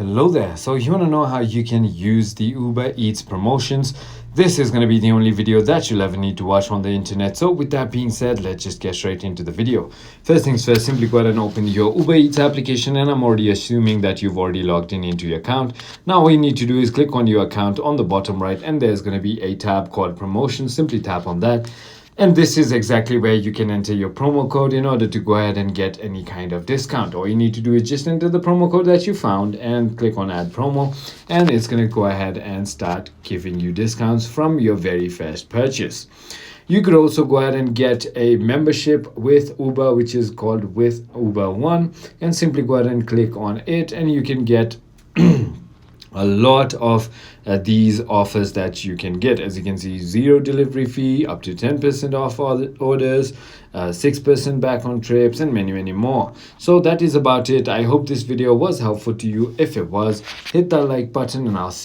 Hello there. So you want to know how you can use the Uber Eats promotions? This is going to be the only video that you'll ever need to watch on the internet. So with that being said, let's just get straight into the video. First things first, simply go ahead and open your Uber Eats application, and I'm already assuming that you've already logged in into your account. Now all you need to do is click on your account on the bottom right, and there's going to be a tab called promotions. Simply tap on that. And this is exactly where you can enter your promo code in order to go ahead and get any kind of discount. All you need to do is just enter the promo code that you found and click on add promo, and it's going to go ahead and start giving you discounts from your very first purchase. You could also go ahead and get a membership with Uber, which is called With Uber One, and simply go ahead and click on it, and you can get a lot of these offers that you can get. As you can see, 0 delivery fee, up to 10% off all orders, 6% back on trips, and many more. So that is about it. I hope this video was helpful to you. If it was, hit that like button, and I'll see